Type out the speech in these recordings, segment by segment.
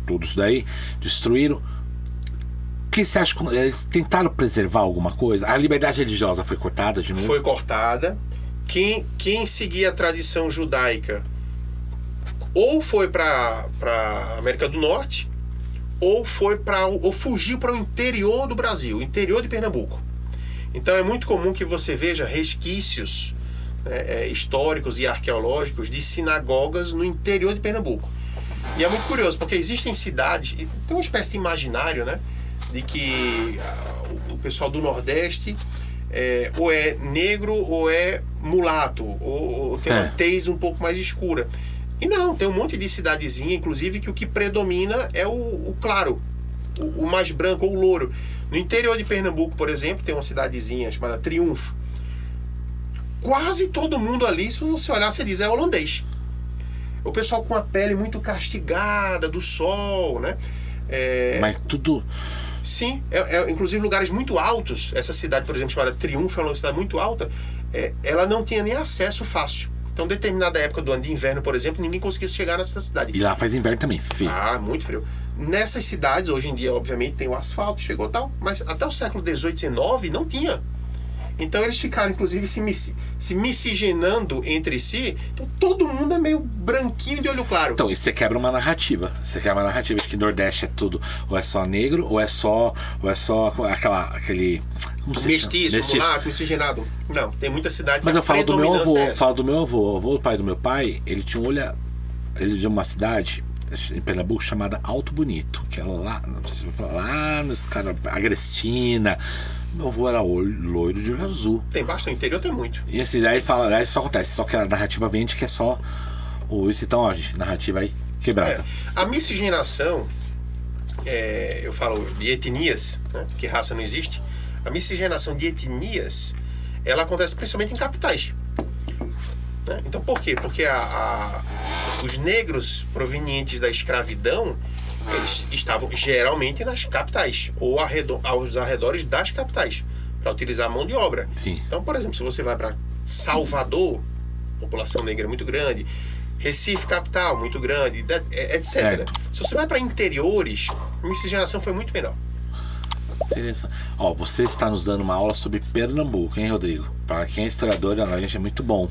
tudo isso daí, destruíram. O que você acha? Eles tentaram preservar alguma coisa? A liberdade religiosa foi cortada de novo? Foi cortada. Quem seguia a tradição judaica ou foi para América do Norte ou fugiu para o interior do Brasil, interior de Pernambuco. Então é muito comum que você veja resquícios históricos e arqueológicos de sinagogas no interior de Pernambuco. E é muito curioso, porque existem cidades, e tem uma espécie de imaginário, né, de que o pessoal do Nordeste ou é negro ou é mulato, ou tem uma tez um pouco mais escura. E não, tem um monte de cidadezinha, inclusive, que o que predomina é o claro, o mais branco, ou o louro. No interior de Pernambuco, por exemplo, tem uma cidadezinha chamada Triunfo. Quase todo mundo ali, se você olhar, você diz, é holandês. O pessoal com a pele muito castigada do sol, né? Mas tudo... Sim, inclusive lugares muito altos. Essa cidade, por exemplo, chamada Triunfo, é uma cidade muito alta. Ela não tinha nem acesso fácil. Então, determinada época do ano de inverno, por exemplo, ninguém conseguia chegar nessa cidade. E lá faz inverno também, frio. Ah, muito frio. Nessas cidades, hoje em dia, obviamente, tem o asfalto, chegou tal, mas até o século XVIII, XIX não tinha. Então eles ficaram, inclusive, se miscigenando entre si. Então todo mundo é meio branquinho de olho claro. Então, isso você quebra uma narrativa. Você quebra uma narrativa de que Nordeste é tudo, ou é só negro, ou é só aquele... Mestiço, mulato, miscigenado. Não, tem muita cidade. Mas eu falo do meu avô, o avô do pai do meu pai, ele tinha um olho... Ele de uma cidade em Pernambuco chamada Alto Bonito, que é lá, não sei se eu vou falar, lá nos caras, Agrestina. Meu avô era loiro de olho azul. Tem bastante, no interior tem muito. E assim, daí fala, isso acontece, só que a narrativa vende que é só isso, então, ó, narrativa aí quebrada. A miscigenação, eu falo de etnias, né, porque raça não existe. A miscigenação de etnias, ela acontece principalmente em capitais. Né? Então, por quê? Porque os negros provenientes da escravidão, eles estavam geralmente nas capitais ou aos arredores das capitais para utilizar a mão de obra. Sim. Então, por exemplo, se você vai para Salvador, população negra muito grande, Recife capital muito grande, etc. Se você vai para interiores, a miscigenação foi muito menor. Ó, você está nos dando uma aula sobre Pernambuco, hein, Rodrigo? Para quem é historiador, a gente é muito bom.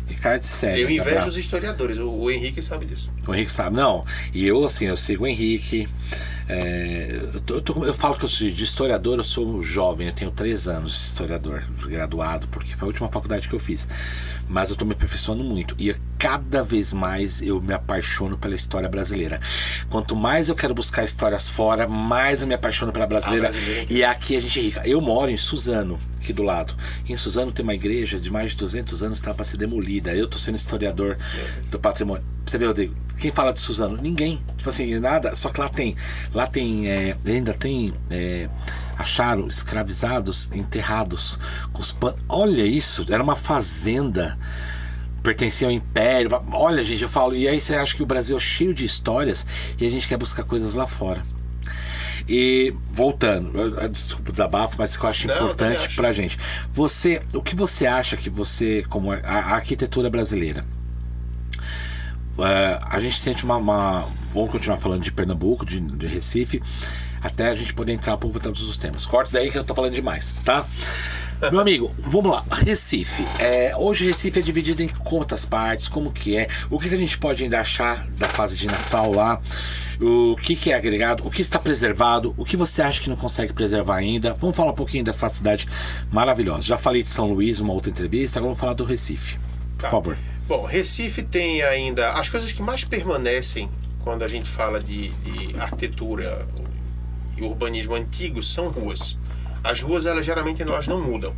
Ricardo Sério. Eu invejo os historiadores, o Henrique sabe disso. O Henrique sabe, não. E eu, assim, eu sigo o Henrique. Eu falo que eu sou de historiador, eu sou jovem, eu tenho 3 anos de historiador, graduado, porque foi a última faculdade que eu fiz. Mas eu estou me aperfeiçoando muito. E cada vez mais eu me apaixono pela história brasileira. Quanto mais eu quero buscar histórias fora, mais eu me apaixono pela brasileira. E aqui a gente é rica. Eu moro em Suzano, aqui do lado. Em Suzano tem uma igreja de mais de 200 anos que está para ser demolida. Eu estou sendo historiador do patrimônio. Você vê, Rodrigo, quem fala de Suzano? Ninguém. Tipo assim, nada. Só que lá ainda tem... acharam escravizados enterrados com os panos. Olha isso, era uma fazenda, pertencia ao império. Olha, gente, eu falo, e aí você acha que o Brasil é cheio de histórias e a gente quer buscar coisas lá fora. E voltando, desculpa o desabafo, mas que eu acho importante pra gente. O que você acha que você, como a arquitetura brasileira, a gente sente vamos continuar falando de Pernambuco, de Recife, até a gente poder entrar um pouco para todos os temas. Cortes aí que eu tô falando demais, tá? Meu amigo, vamos lá. Recife. Hoje Recife é dividido em quantas partes? Como que é? O que a gente pode ainda achar da fase de Nassau lá? O que é agregado? O que está preservado? O que você acha que não consegue preservar ainda? Vamos falar um pouquinho dessa cidade maravilhosa. Já falei de São Luís, uma outra entrevista. Agora vamos falar do Recife. Por favor. Bom, Recife tem ainda... As coisas que mais permanecem quando a gente fala de arquitetura e urbanismo antigo são ruas. As ruas, geralmente, elas não mudam.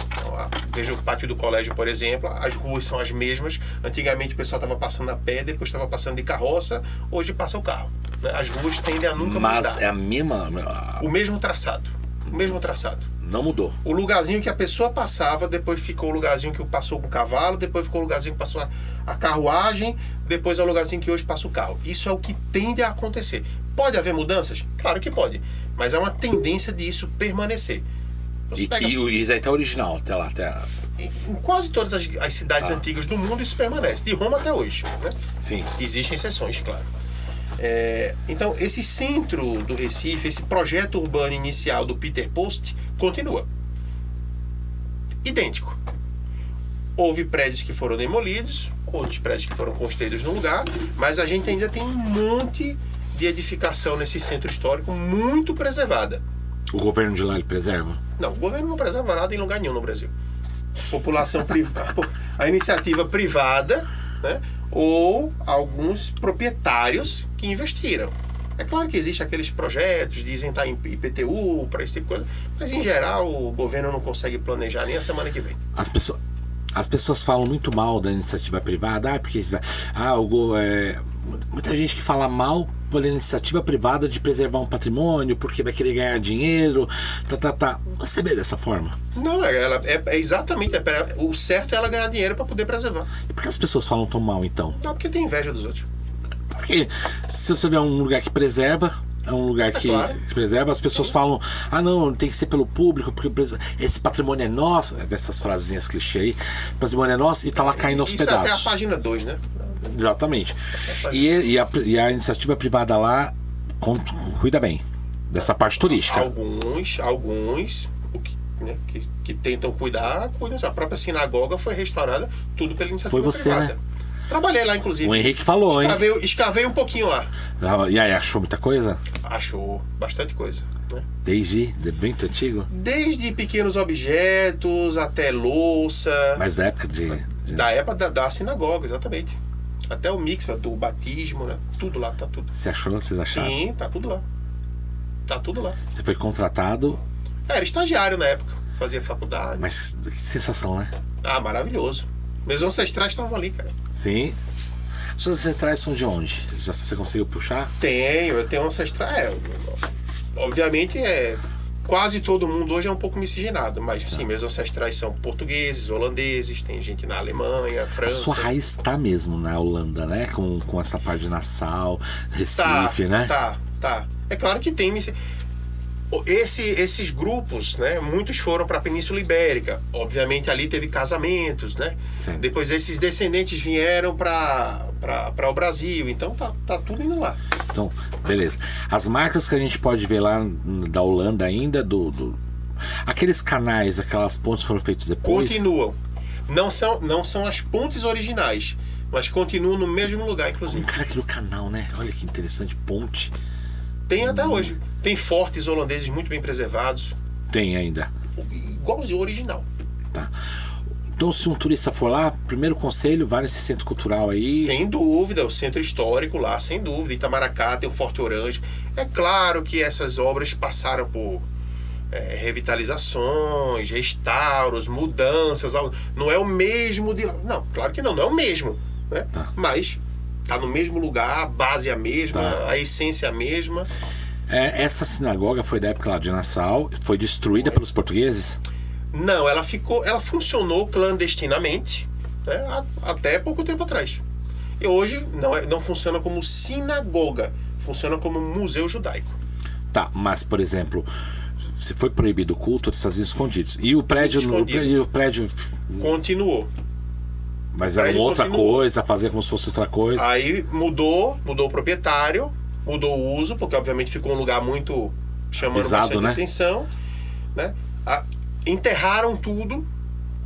Então, veja o pátio do colégio, por exemplo, as ruas são as mesmas. Antigamente o pessoal estava passando a pé, depois estava passando de carroça, hoje passa o carro. As ruas tendem a nunca mudar. Mas é a mesma... O mesmo traçado. O mesmo traçado. Não mudou. O lugarzinho que a pessoa passava, depois ficou o lugarzinho que passou com o cavalo, depois ficou o lugarzinho que passou a carruagem, depois é o lugarzinho que hoje passa o carro. Isso é o que tende a acontecer. Pode haver mudanças? Claro que pode. Mas é uma tendência disso permanecer. E isso aí tá original, até lá. Em quase todas as cidades antigas do mundo isso permanece. De Roma até hoje. Né? Sim. Existem exceções, claro. Então, esse centro do Recife, esse projeto urbano inicial do Peter Post, continua. Idêntico. Houve prédios que foram demolidos, outros prédios que foram construídos no lugar, mas a gente ainda tem um monte de edificação nesse centro histórico muito preservada. O governo de lá ele preserva? Não, o governo não preserva nada em lugar nenhum no Brasil. População privada, a iniciativa privada, né, ou alguns proprietários que investiram. É claro que existem aqueles projetos de isentar IPTU para esse tipo de coisa, mas em geral o governo não consegue planejar nem a semana que vem. As pessoas falam muito mal da iniciativa privada, porque muita gente que fala mal pela iniciativa privada de preservar um patrimônio, porque vai querer ganhar dinheiro, Você vê dessa forma? Não, é exatamente, o certo é ela ganhar dinheiro para poder preservar. E por que as pessoas falam tão mal, então? Não, porque tem inveja dos outros. Porque se você vê um lugar que preserva, é um lugar que preserva, as pessoas falam, não, tem que ser pelo público, porque esse patrimônio é nosso, dessas frasinhas clichê aí, patrimônio é nosso, e tá lá caindo aos pedaços. Isso é até a página 2, né? Exatamente. E a iniciativa privada lá cuida bem dessa parte turística. Alguns que tentam cuidam. A própria sinagoga foi restaurada, tudo pela iniciativa privada. Né? Trabalhei lá, inclusive. O Henrique falou, Escavei um pouquinho lá. E aí, achou muita coisa? Achou bastante coisa. Né? Desde bem antigo? Desde pequenos objetos até louça. Mas da época Da época da sinagoga, exatamente. Até o mix do batismo, né? Tudo lá, tá tudo. Você achou? Vocês acharam? Sim, tá tudo lá. Tá tudo lá. Você foi contratado? Era estagiário na época. Fazia faculdade. Mas que sensação, né? Maravilhoso. Meus ancestrais estavam ali, cara. Sim. Seus ancestrais são de onde? Já você conseguiu puxar? Eu tenho ancestrais. Obviamente, quase todo mundo hoje é um pouco miscigenado, mas sim, meus ancestrais são portugueses, holandeses, tem gente na Alemanha, França. A sua raiz está mesmo na Holanda, né? Com essa parte de Nassau, Recife, né? Tá. É claro que tem. Esses grupos, né? Muitos foram para a Península Ibérica. Obviamente ali teve casamentos, né? Sim. Depois esses descendentes vieram para o Brasil. Então tá tudo indo lá. Então, beleza. As marcas que a gente pode ver lá da Holanda ainda, aqueles canais, aquelas pontes foram feitas depois? Continuam. Não são as pontes originais, mas continuam no mesmo lugar, inclusive. O cara criou canal, né? Olha que interessante, ponte. Tem até hoje. Tem fortes holandeses muito bem preservados. Tem ainda. Igualzinho ao original. Tá. Então, se um turista for lá, primeiro conselho, vai nesse centro cultural aí. Sem dúvida, o centro histórico lá, sem dúvida. Itamaracá tem o Forte Orange. É claro que essas obras passaram por revitalizações, restauros, mudanças. Não é o mesmo de lá. Não, claro que não é o mesmo. Né? Tá. Mas tá no mesmo lugar, a base é a mesma, a essência é a mesma. Essa sinagoga foi da época lá de Nassau, foi destruída pelos portugueses? Não, ela funcionou clandestinamente, né, até pouco tempo atrás. E hoje não funciona como sinagoga, funciona como museu judaico. Tá, mas por exemplo, se foi proibido o culto, eles faziam escondidos. E o prédio continuou. Mas era outra coisa, fazer como se fosse outra coisa. Aí mudou o proprietário, mudou o uso, porque obviamente ficou um lugar muito chamando bastante atenção, né? Enterraram tudo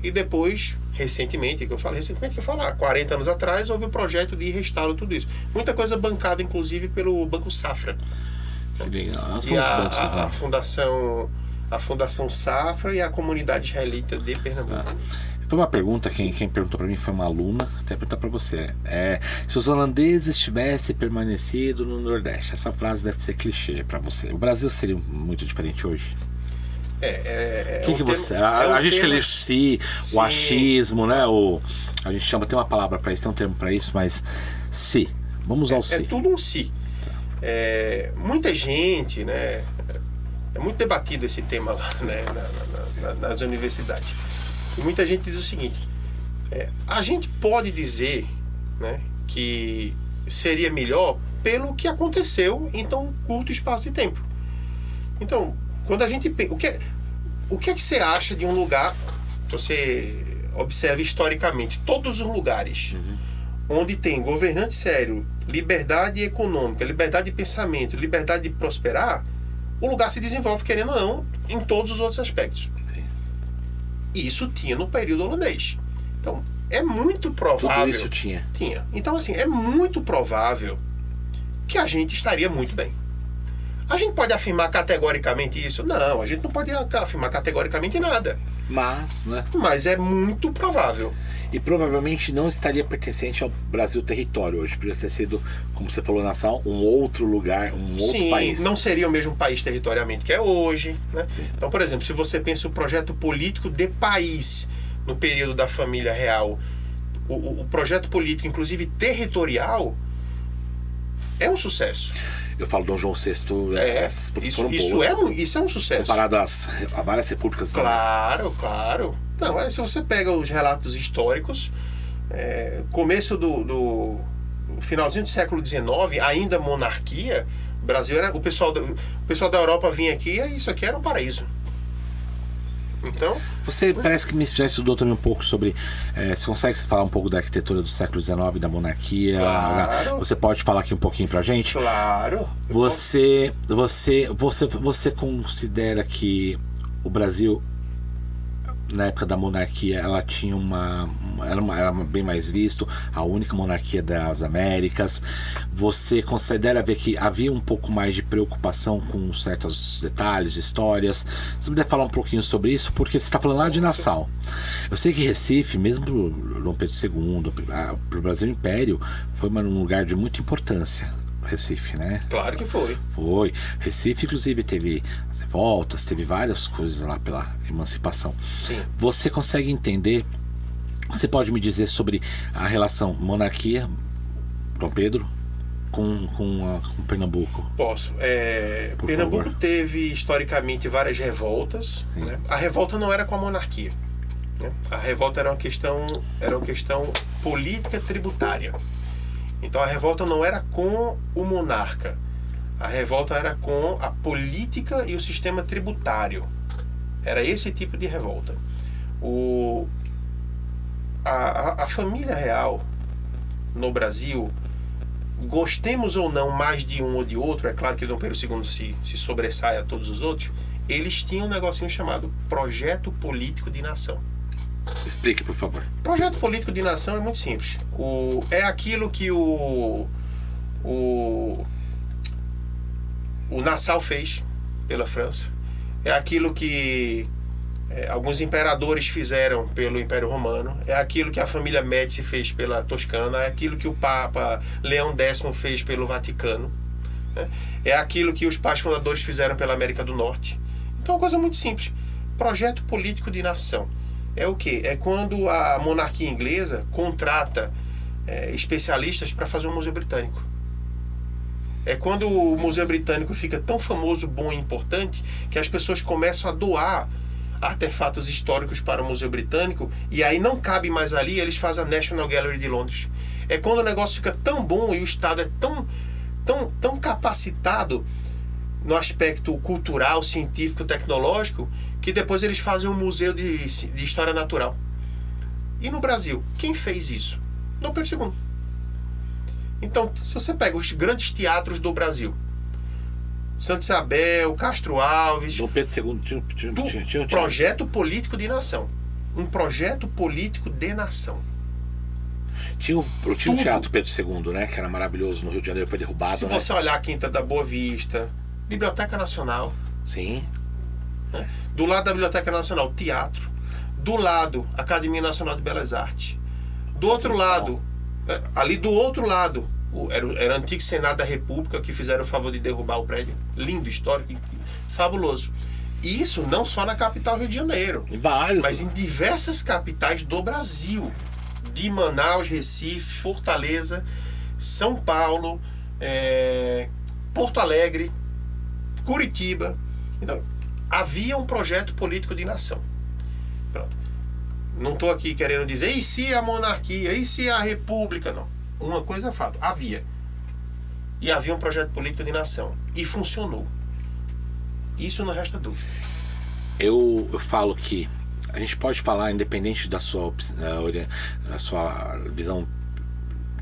e depois, recentemente, 40 anos atrás, houve o projeto de restauro tudo isso. Muita coisa bancada, inclusive, pelo Banco Safra. E a Fundação Safra e a comunidade israelita de Pernambuco. Foi uma pergunta, quem perguntou para mim foi uma aluna, até perguntar para você. Se os holandeses tivessem permanecido no Nordeste, essa frase deve ser clichê para você. O Brasil seria muito diferente hoje? A gente que lê o achismo, né? A gente chama, tem uma palavra para isso, tem um termo para isso, mas se. Vamos ao se. É tudo um se. Tá. Muita gente, né? É muito debatido esse tema lá, né? Nas universidades. E muita gente diz o seguinte: a gente pode dizer, né, que seria melhor pelo que aconteceu em tão curto espaço de tempo. Então, quando a gente o que é que você acha de um lugar? Você observa historicamente todos os lugares onde tem governante sério, liberdade econômica, liberdade de pensamento, liberdade de prosperar, o lugar se desenvolve, querendo ou não, em todos os outros aspectos. Sim. E isso tinha no período holandês. Então, é muito provável... Tudo isso tinha. Tinha. Então, assim, é muito provável que a gente estaria muito bem. A gente pode afirmar categoricamente isso? Não, a gente não pode afirmar categoricamente nada. Mas, né? Mas é muito provável. E provavelmente não estaria pertencente ao Brasil território hoje. Poderia ter sido, como você falou, nação, um outro lugar, um outro país. Não seria o mesmo país territorialmente que é hoje, né? Então, por exemplo, se você pensa o projeto político de país no período da família real, o projeto político, inclusive territorial, é um sucesso. Eu falo Dom João VI, essas foram boas. Isso é um sucesso. Comparado a várias repúblicas. Claro, claro. Não, se você pega os relatos históricos, começo do finalzinho do século XIX, ainda monarquia, o Brasil era... O pessoal da Europa vinha aqui e isso aqui era um paraíso. Então... Você parece que já estudou também um pouco sobre... você consegue falar um pouco da arquitetura do século XIX, da monarquia? Claro. Você pode falar aqui um pouquinho pra gente? Claro. Você considera que o Brasil, na época da monarquia, ela tinha era bem mais visto, a única monarquia das Américas? Você considera ver que havia um pouco mais de preocupação com certos detalhes, histórias? Você puder falar um pouquinho sobre isso? Porque você está falando lá de Nassau. Eu sei que Recife, mesmo para o Dom Pedro II, para o Brasil Império, foi um lugar de muita importância. Recife, né? Claro que foi. Foi. Recife, inclusive, teve as revoltas, teve várias coisas lá pela emancipação. Sim. Você consegue entender? Você pode me dizer sobre a relação monarquia, Dom Pedro, com Pernambuco? Posso. Por Pernambuco favor. teve historicamente várias revoltas. Né? A revolta não era com a monarquia. Né? A revolta era uma questão política tributária. Então a revolta não era com o monarca. A revolta era com a política e o sistema tributário. Era esse tipo de revolta. A família real no Brasil, gostemos ou não mais de um ou de outro, é claro que Dom Pedro II se sobressai a todos os outros, eles tinham um negocinho chamado Projeto Político de Nação. Explique, por favor. Projeto Político de Nação é muito simples. É aquilo que o Nassau fez pela França. É aquilo que alguns imperadores fizeram pelo Império Romano. É aquilo que a família Médici fez pela Toscana. É aquilo que o Papa Leão X fez pelo Vaticano. Né? É aquilo que os pais fundadores fizeram pela América do Norte. Então é uma coisa muito simples. Projeto Político de Nação. É o quê? É quando a monarquia inglesa contrata especialistas para fazer um museu britânico. É quando o Museu Britânico fica tão famoso, bom e importante que as pessoas começam a doar artefatos históricos para o Museu Britânico e aí não cabe mais ali, eles fazem a National Gallery de Londres. É quando o negócio fica tão bom e o Estado é tão capacitado no aspecto cultural, científico, tecnológico, que depois eles fazem um museu de história natural. E no Brasil, quem fez isso? Dom Pedro II. Então, se você pega os grandes teatros do Brasil, Santa Isabel, Castro Alves... Dom Pedro II tinha um projeto político de nação. Um projeto político de nação. Tinha o Teatro Pedro II, né? Que era maravilhoso no Rio de Janeiro, foi derrubado. Se você olhar a Quinta da Boa Vista, Biblioteca Nacional. Sim. Né? Do lado da Biblioteca Nacional, teatro. Do lado, Academia Nacional de Belas Artes. Do outro lado, ali do outro lado, era o antigo Senado da República, que fizeram o favor de derrubar o prédio. Lindo, histórico, fabuloso. E isso não só na capital Rio de Janeiro, mas em diversas capitais do Brasil. De Manaus, Recife, Fortaleza, São Paulo, Porto Alegre, Curitiba. Então, havia um projeto político de nação. Pronto. Não estou aqui querendo dizer, e se a monarquia, e se a república? Não. Uma coisa é fato, havia. E havia um projeto político de nação. E funcionou. Isso não resta dúvida. Eu falo que a gente pode falar, independente da sua visão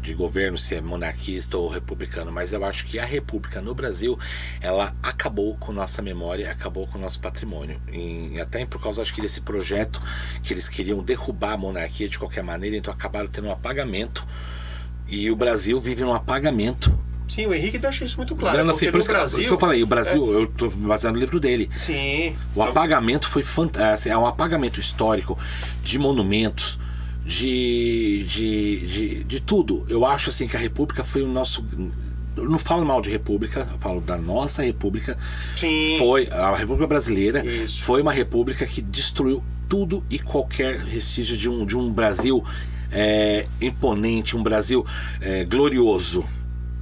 de governo, se é monarquista ou republicano, mas eu acho que a república no Brasil, ela acabou com nossa memória, acabou com o nosso patrimônio. Até por causa, acho que desse projeto que eles queriam derrubar a monarquia de qualquer maneira, então acabaram tendo um apagamento. E o Brasil vive um apagamento. Sim, o Henrique deixa isso muito claro. Não, assim, por isso que eu falei, o Brasil, eu estou baseado no livro dele. Sim. O apagamento foi fantástico, é um apagamento histórico de monumentos, de tudo. Eu acho assim que a República foi o nosso... Eu não falo mal de República, eu falo da nossa República. Sim. Foi a República Brasileira. Isso. Foi uma República que destruiu tudo e qualquer vestígio de um Brasil imponente, um Brasil glorioso.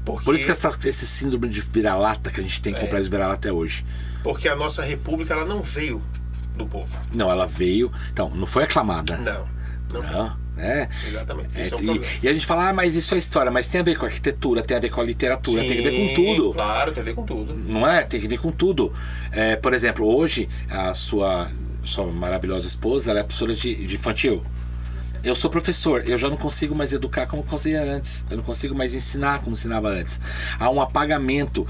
Por isso que esse síndrome de vira-lata que a gente tem complexo de vira-lata até hoje. Porque a nossa república, ela não veio do povo. Não, ela veio... Então, não foi aclamada. Não. Exatamente. Esse é o problema. E a gente fala, mas isso é história, mas tem a ver com a arquitetura, tem a ver com a literatura, Sim, tem a ver com tudo. Claro, tem a ver com tudo. Não é? Tem a ver com tudo. Por exemplo, hoje, a sua maravilhosa esposa, ela é professora de infantil. Eu sou professor, eu já não consigo mais educar como conseguia antes. Eu não consigo mais ensinar como ensinava antes. Há um apagamento,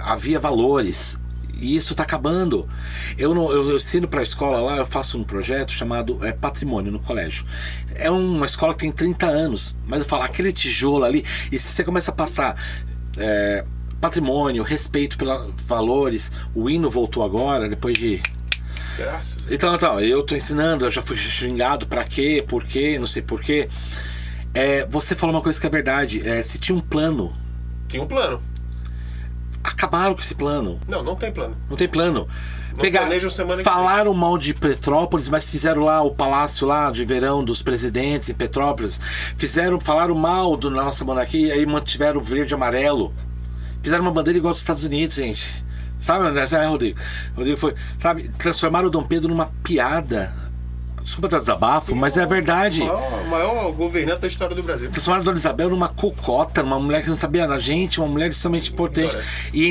havia valores. E isso está acabando. Eu ensino para a escola lá, eu faço um projeto chamado Patrimônio no colégio. É uma escola que tem 30 anos. Mas eu falo, aquele tijolo ali, e se você começa a passar patrimônio, respeito pelos valores, o hino voltou agora, depois de... Graças. Então, eu tô ensinando, eu já fui xingado pra quê, por quê, não sei por quê. Você falou uma coisa que é verdade, se tinha um plano. Tinha um plano. Acabaram com esse plano. Não tem plano. Não tem plano. Planejam semana que vem. Falaram mal de Petrópolis, mas fizeram lá o palácio lá de verão dos presidentes em Petrópolis. Falaram mal da nossa monarquia e aí mantiveram o verde e amarelo. Fizeram uma bandeira igual dos Estados Unidos, gente. Sabe, Rodrigo? Rodrigo foi... Sabe, transformaram o Dom Pedro numa piada. Desculpa o desabafo, mas é a verdade. O maior governante da história do Brasil. Transformaram a Dona Isabel numa cocota, uma mulher que não sabia nada. Gente, uma mulher extremamente importante. Ia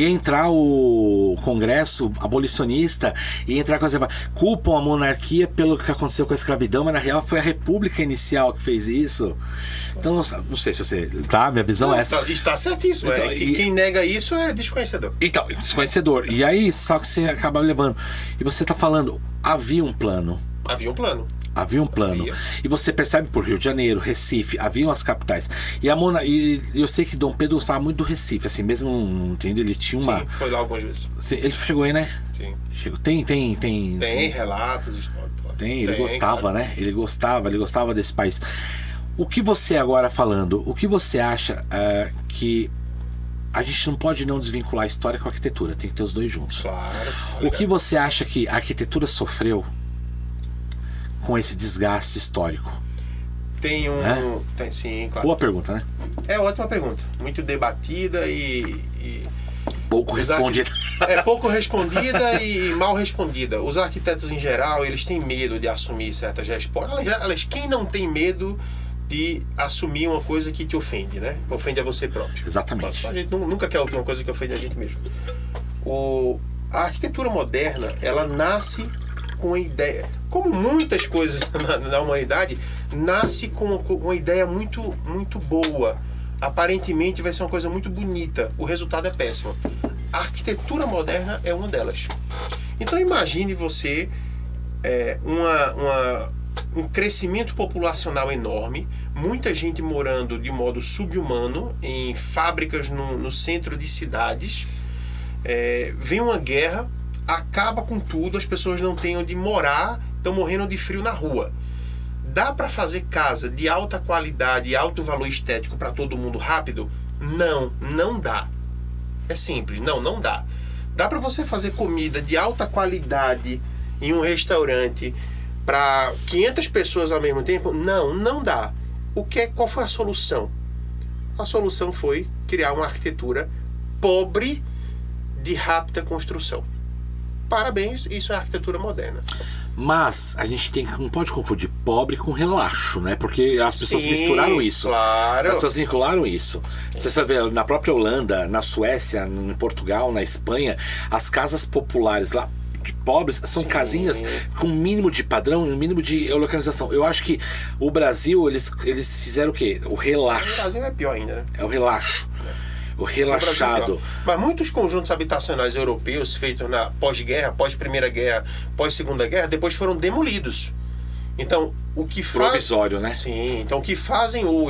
entrar o Congresso abolicionista, ia entrar com as... Culpam a monarquia pelo que aconteceu com a escravidão, mas na real foi a República inicial que fez isso. Então, não sei se você... Tá? Minha visão é essa. Está certíssimo. Então, quem nega isso é desconhecedor. Então, desconhecedor. E aí, só que você acaba levando. E você tá falando, havia um plano. Havia um plano. Havia um plano. Havia. E você percebe por Rio de Janeiro, Recife, haviam as capitais. E eu sei que Dom Pedro gostava muito do Recife, assim, mesmo não entendo, ele tinha uma... Sim, foi lá algumas vezes. Sim, ele chegou aí, né? Sim. Chegou. Tem relatos históricos. Ele gostava, claro. Né? Ele gostava desse país. O que você agora falando, o que você acha que a gente não pode não desvincular a história com a arquitetura, tem que ter os dois juntos. Claro. O que você acha que a arquitetura sofreu com esse desgaste histórico? Tem, sim, claro. Boa pergunta, né? É ótima pergunta. Muito debatida e pouco respondida. Pouco respondida e mal respondida. Os arquitetos em geral, eles têm medo de assumir certas respostas. Aliás, quem não tem medo de assumir uma coisa que te ofende, né? Ofende a você próprio. Exatamente. A gente nunca quer ouvir uma coisa que ofende a gente mesmo. A arquitetura moderna, ela nasce com a ideia, como muitas coisas na humanidade, nasce com uma ideia muito, muito boa. Aparentemente vai ser uma coisa muito bonita. O resultado é péssimo. A arquitetura moderna é uma delas. Então imagine você um crescimento populacional enorme, muita gente morando de modo subhumano em fábricas no centro de cidades. Vem uma guerra, acaba com tudo, as pessoas não têm onde morar, estão morrendo de frio na rua. Dá para fazer casa de alta qualidade e alto valor estético para todo mundo rápido? Não dá. É simples, não dá. Dá para você fazer comida de alta qualidade em um restaurante para 500 pessoas ao mesmo tempo? Não dá. Qual foi a solução? A solução foi criar uma arquitetura pobre de rápida construção. Parabéns, isso é arquitetura moderna. Mas a gente não pode confundir pobre com relaxo, né? Porque as pessoas misturaram isso. Claro. As pessoas vincularam isso. Você sabe, na própria Holanda, na Suécia, em Portugal, na Espanha, as casas populares lá de pobres, são Sim. casinhas com um mínimo de padrão e um mínimo de localização. Eu acho que o Brasil, eles fizeram o quê? O No relaxo. Brasil é pior ainda, né? É o relaxo. O No Brasil é relaxado. pior. Mas muitos conjuntos habitacionais europeus feitos na pós-guerra, pós-Primeira Guerra, pós-Segunda Guerra, depois foram demolidos. Então, o que faz... Provisório, né? Sim, então o que fazem hoje